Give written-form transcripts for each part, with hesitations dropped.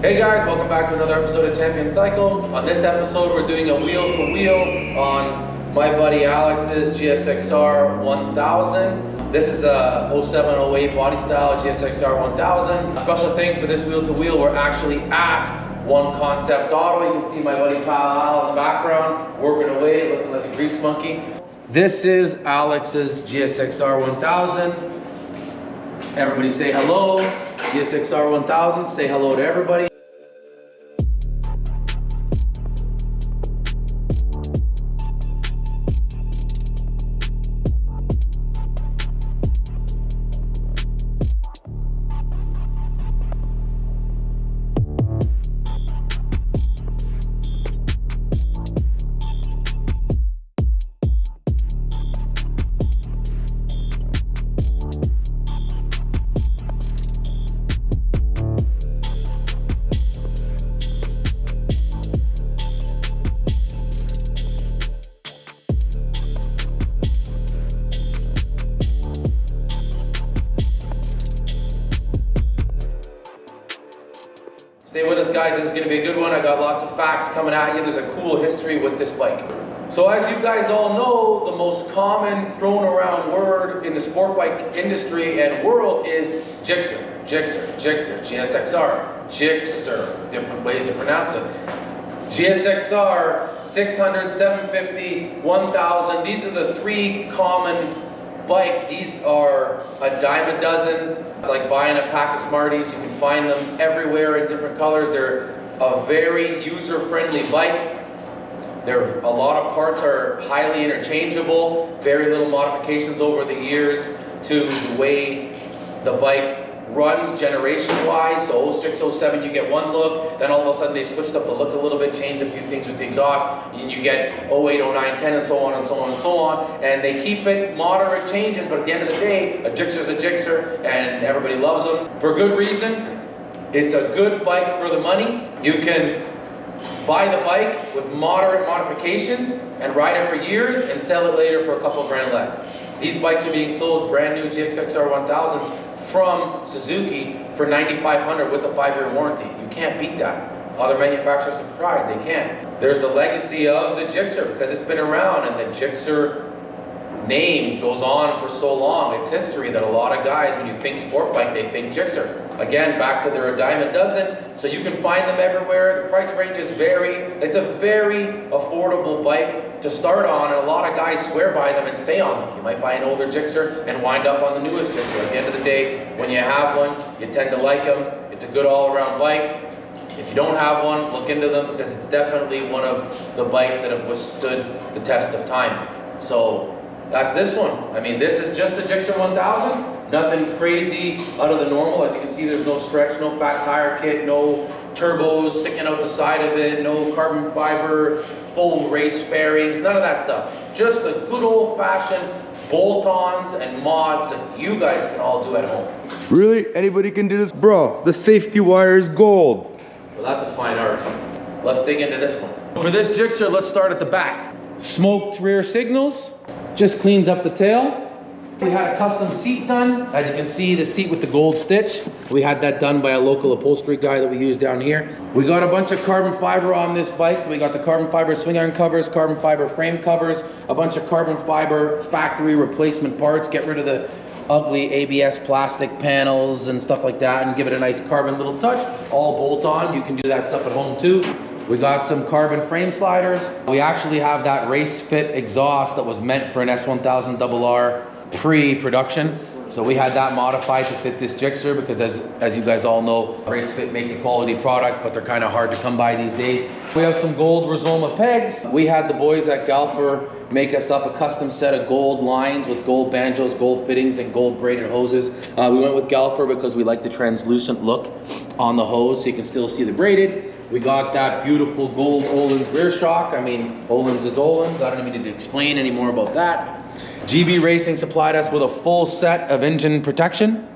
Hey guys, welcome back to another episode of Champion Cycle. On this episode, we're doing a wheel-to-wheel on my buddy Alex's GSXR 1000. This is a 07-08 body style GSXR 1000. Special thing for this wheel-to-wheel, we're actually at 1Concept Auto. You can see my buddy pal Al in the background, working away, looking like a grease monkey. This is Alex's GSXR 1000. Everybody say hello. GSXR 1000, say hello to everybody. Stay with us guys, this is going to be a good one. I got lots of facts coming at you. There's a cool history with this bike. So as you guys all know, the most common thrown around word in the sport bike industry and world is Gixxer, Gixxer, Gixxer, GSXR, Gixxer, different ways to pronounce it. GSXR, 600, 750, 1000, these are the three common bikes. These are a dime a dozen. It's like buying a pack of Smarties. You can find them everywhere in different colors. They're a very user-friendly bike. A lot of parts are highly interchangeable. Very little modifications over the years to the way the bike runs generation-wise. So 06, 07 you get one look, then all of a sudden they switched up the look a little bit, changed a few things with the exhaust, and you get 08, 09, 10 and so on and so on and so on. And they keep it moderate changes, but at the end of the day, a Gixxer's a Gixxer and everybody loves them. For good reason. It's a good bike for the money. You can buy the bike with moderate modifications and ride it for years and sell it later for a couple grand less. These bikes are being sold brand new GSXR 1000s from Suzuki for $9,500 with a 5-year warranty. You can't beat that. Other manufacturers have tried, they can't. There's the legacy of the Gixxer because it's been around, and the Gixxer name goes on for so long. It's history that a lot of guys, when you think sport bike, they think Gixxer. Again, back to they're a dime a dozen, so you can find them everywhere. The price ranges vary. It's a very affordable bike to start on, and a lot of guys swear by them and stay on them. You might buy an older Gixxer and wind up on the newest Gixxer. At the end of the day, when you have one, you tend to like them. It's a good all-around bike. If you don't have one, look into them because it's definitely one of the bikes that have withstood the test of time. So that's this one. I mean, this is just the Gixxer 1000. Nothing crazy out of the normal. As you can see, there's no stretch, no fat tire kit, no turbos sticking out the side of it, no carbon fiber, full race fairings, none of that stuff. Just the good old-fashioned bolt-ons and mods that you guys can all do at home. Really? Anybody can do this? Bro, the safety wire is gold. Well, that's a fine art. Let's dig into this one. For this Gixxer, let's start at the back. Smoked rear signals, just cleans up the tail. We had a custom seat done. As you can see, the seat with the gold stitch. We had that done by a local upholstery guy that we use down here. We got a bunch of carbon fiber on this bike. So we got the carbon fiber swing iron covers, carbon fiber frame covers, a bunch of carbon fiber factory replacement parts. Get rid of the ugly ABS plastic panels and stuff like that and give it a nice carbon little touch. All bolt on. You can do that stuff at home too. We got some carbon frame sliders. We actually have that race fit exhaust that was meant for an S1000RR pre-production. So we had that modified to fit this Gixxer because as you guys all know, Race Fit makes a quality product, but they're kind of hard to come by these days. We have some gold Rizoma pegs. We had the boys at Galfer make us up a custom set of gold lines with gold banjos, gold fittings, and gold braided hoses. We went with Galfer because we like the translucent look on the hose so you can still see the braided. We got that beautiful gold Öhlins rear shock. I mean, Öhlins is Öhlins. I don't even need to explain any more about that. GB Racing supplied us with a full set of engine protection.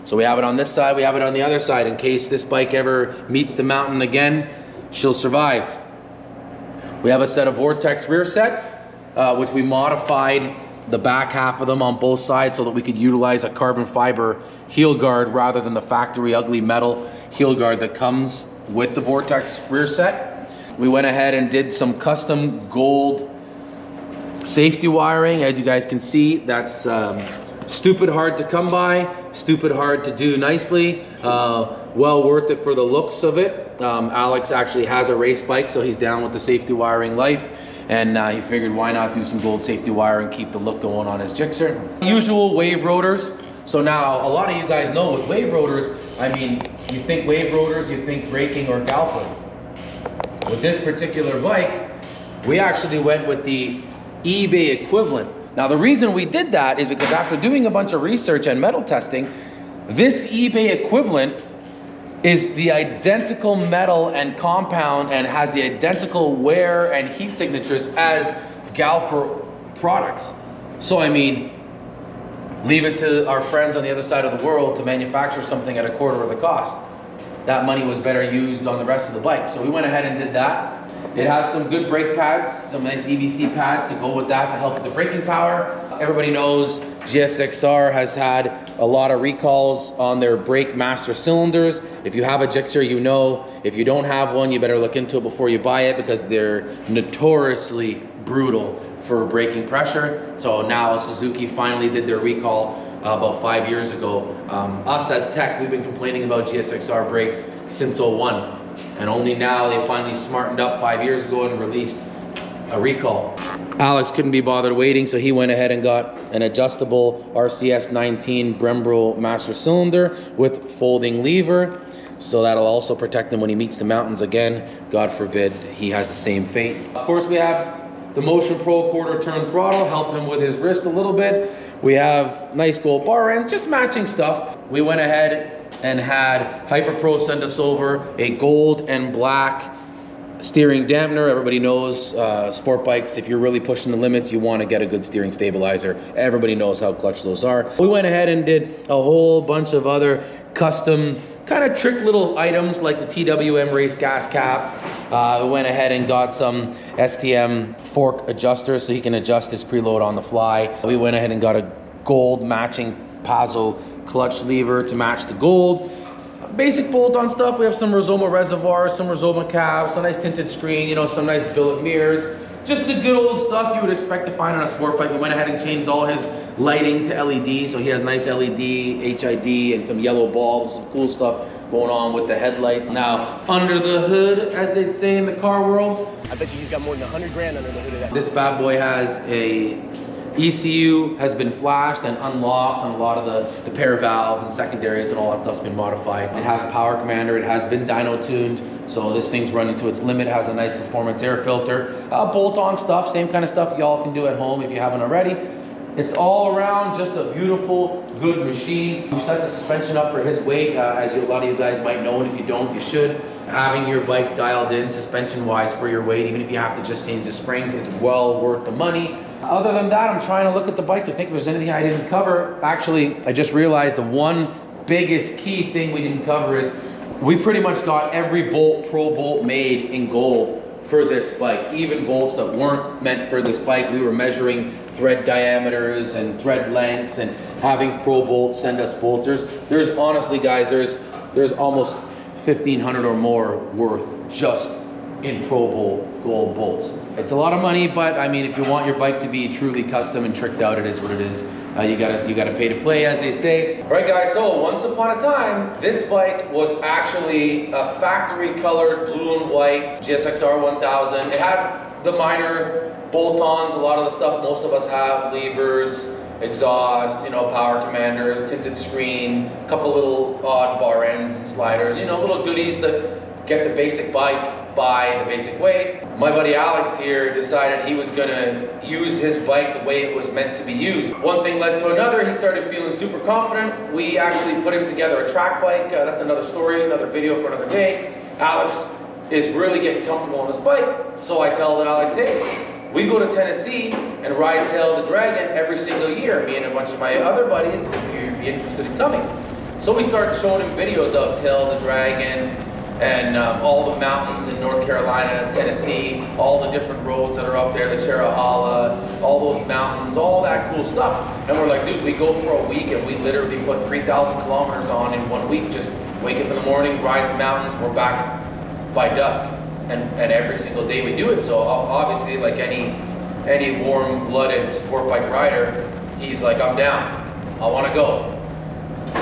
So we have it on this side, we have it on the other side in case this bike ever meets the mountain again, she'll survive. We have a set of Vortex rear sets, which we modified the back half of them on both sides so that we could utilize a carbon fiber heel guard rather than the factory ugly metal heel guard that comes with the Vortex rear set. We went ahead and did some custom gold safety wiring. As you guys can see, that's stupid hard to come by, stupid hard to do nicely. Well worth it for the looks of it. Alex actually has a race bike, so he's down with the safety wiring life. And he figured why not do some gold safety wiring, keep the look going on his Gixxer. Usual wave rotors. So now a lot of you guys know with wave rotors, I mean, you think wave rotors, you think braking or galping. With this particular bike, we actually went with the eBay equivalent. Now the reason we did that is because after doing a bunch of research and metal testing, this eBay equivalent is the identical metal and compound and has the identical wear and heat signatures as Galfer products. So I mean, leave it to our friends on the other side of the world to manufacture something at a quarter of the cost. That money was better used on the rest of the bike. So we went ahead and did that. It has some good brake pads, some nice EBC pads to go with that to help with the braking power. Everybody knows GSXR has had a lot of recalls on their brake master cylinders. If you have a Gixxer, you know. If you don't have one, you better look into it before you buy it because they're notoriously brutal for braking pressure. So now Suzuki finally did their recall about 5 years ago. Us as tech, we've been complaining about GSXR brakes since '01. And only now they finally smartened up 5 years ago and released a recall. Alex couldn't be bothered waiting, so he went ahead and got an adjustable RCS 19 Brembo master cylinder with folding lever. So that'll also protect him when he meets the mountains again. God forbid he has the same fate. Of course, we have the Motion Pro quarter turn throttle, help him with his wrist a little bit. We have nice gold bar ends, just matching stuff. We went ahead and had HyperPro send us over a gold and black steering dampener. Everybody knows sport bikes, if you're really pushing the limits, you want to get a good steering stabilizer. Everybody knows how clutch those are. We went ahead and did a whole bunch of other custom kind of trick little items like the TWM race gas cap. We went ahead and got some STM fork adjusters so he can adjust his preload on the fly. We went ahead and got a gold matching Pazzo clutch lever to match the gold. Basic bolt-on stuff. We have some Rizoma reservoirs, some Rizoma cabs, some nice tinted screen, you know, some nice billet mirrors. Just the good old stuff you would expect to find on a sport bike. We went ahead and changed all his lighting to LED, so he has nice LED, HID, and some yellow bulbs, some cool stuff going on with the headlights. Now, under the hood, as they'd say in the car world, I bet you he's got more than 100 grand under the hood of that. This bad boy has a ECU has been flashed and unlocked, and a lot of the pair valves and secondaries and all that stuff's been modified. It has a power commander, it has been dyno tuned, so this thing's running to its limit, has a nice performance air filter. Bolt-on stuff, same kind of stuff y'all can do at home if you haven't already. It's all around just a beautiful, good machine. We've set the suspension up for his weight, as a lot of you guys might know, and if you don't, you should. Having your bike dialed in suspension-wise for your weight, even if you have to just change the springs, it's well worth the money. Other than that, I'm trying to look at the bike to think if there's anything I didn't cover. Actually, I just realized the one biggest key thing we didn't cover is we pretty much got every bolt, pro bolt made in gold for this bike. Even bolts that weren't meant for this bike. We were measuring thread diameters and thread lengths and having pro bolts send us bolts. There's honestly, guys, there's almost 1,500 or more worth just in pro bolt gold bolts. It's a lot of money, but I mean, if you want your bike to be truly custom and tricked out, it is what it is. You gotta pay to play, as they say. All right, guys, so once upon a time, this bike was actually a factory colored blue and white GSXR 1000. It had the minor bolt-ons, a lot of the stuff most of us have, levers, exhaust, you know, power commanders, tinted screen, a couple little odd bar ends and sliders, you know, little goodies that get the basic bike by the basic way. My buddy Alex here decided he was gonna use his bike the way it was meant to be used. One thing led to another, he started feeling super confident. We actually put him together a track bike. That's another story, another video for another day. Alex is really getting comfortable on his bike. So I tell Alex, hey, we go to Tennessee and ride Tail the Dragon every single year, me and a bunch of my other buddies, if you'd be interested in coming. So we started showing him videos of Tail the Dragon, and all the mountains in North Carolina, Tennessee, all the different roads that are up there, the Cherahalla, all those mountains, all that cool stuff. And we're like, dude, we go for a week and we literally put 3,000 kilometers on in 1 week. Just wake up in the morning, ride the mountains, we're back by dusk, and every single day we do it. So obviously, like any warm-blooded sport bike rider, he's like, I'm down, I want to go.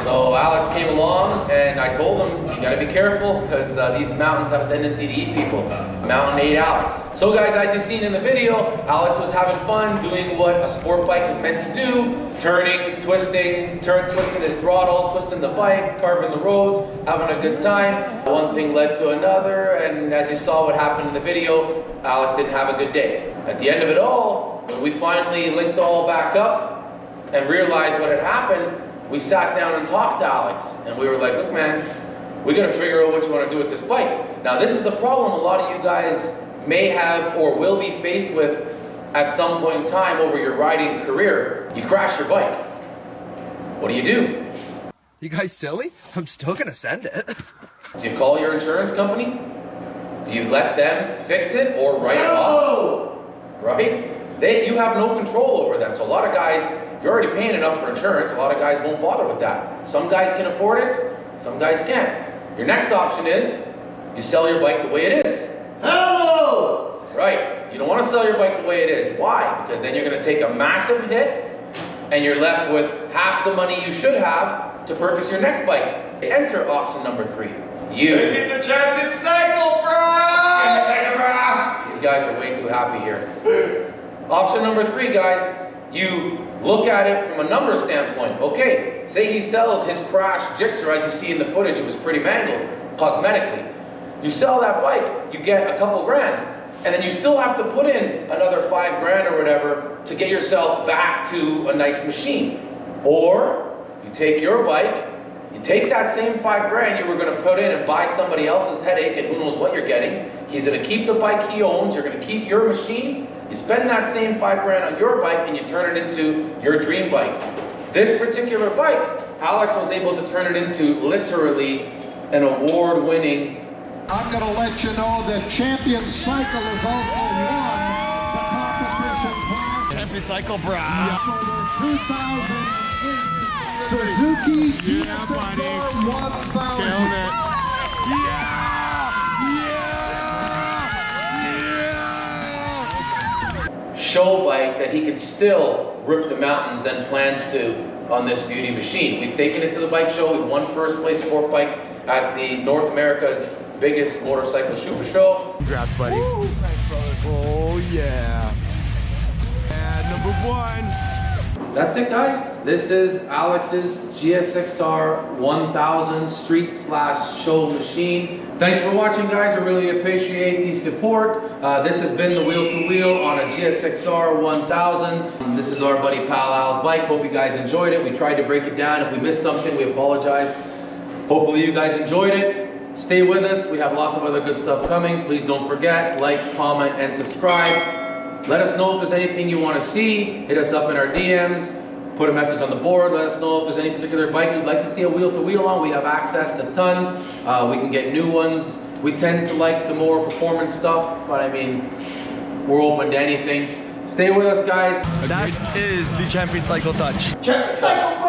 So Alex came along, and I told him, you got to be careful because these mountains have a tendency to eat people. Mountain ate Alex. So guys, as you've seen in the video, Alex was having fun doing what a sport bike is meant to do: turning, twisting his throttle, twisting the bike, carving the roads, having a good time. One thing led to another, and as you saw what happened in the video, Alex didn't have a good day. At the end of it all, when we finally linked all back up and realized what had happened, we sat down and talked to Alex, and we were like, look man, we gotta figure out what you wanna do with this bike. Now this is a problem a lot of you guys may have or will be faced with at some point in time over your riding career. You crash your bike. What do? You guys silly? I'm still gonna send it. Do you call your insurance company? Do you let them fix it or write it off? Right? You have no control over them. So a lot of guys, you're already paying enough for insurance. A lot of guys won't bother with that. Some guys can afford it, some guys can't. Your next option is you sell your bike the way it is. Hello! Right. You don't want to sell your bike the way it is. Why? Because then you're going to take a massive hit and you're left with half the money you should have to purchase your next bike. Enter option number 3. You. Taking the champion cycle, bro! These guys are way too happy here. Option number 3, guys. You look at it from a number standpoint. Okay, say he sells his crashed Gixxer, as you see in the footage, it was pretty mangled, cosmetically. You sell that bike, you get a couple grand, and then you still have to put in another 5 grand or whatever to get yourself back to a nice machine. Or, you take your bike, you take that same 5 grand you were gonna put in and buy somebody else's headache and who knows what you're getting. He's gonna keep the bike he owns, you're gonna keep your machine, you spend that same 5 grand on your bike and you turn it into your dream bike. This particular bike, Alex was able to turn it into literally an award-winning. I'm going to let you know that Champion Cycle has also won the competition prize. Champion cycle, bro. For their 2008 Suzuki GSX-R 1000. Show bike that he can still rip the mountains and plans to on this beauty machine. We've taken it to the bike show. We won first place sport bike at the North America's biggest motorcycle super show. Congrats, buddy. Woo. Thanks, brother. Oh yeah. And number 1. That's it, guys. This is Alex's GSXR 1000 street/show machine. Thanks for watching, guys. I really appreciate the support. This has been the Wheel to Wheel on a GSXR 1000. This is our buddy Pal Al's bike. Hope you guys enjoyed it. We tried to break it down. If we missed something, we apologize. Hopefully you guys enjoyed it. Stay with us. We have lots of other good stuff coming. Please don't forget, like, comment, and subscribe. Let us know if there's anything you want to see. Hit us up in our DMs. Put a message on the board. Let us know if there's any particular bike you'd like to see a wheel to wheel on. We have access to tons. We can get new ones. We tend to like the more performance stuff, but I mean, we're open to anything. Stay with us, guys. That is the Champion Cycle Touch. Champion cycle, bro!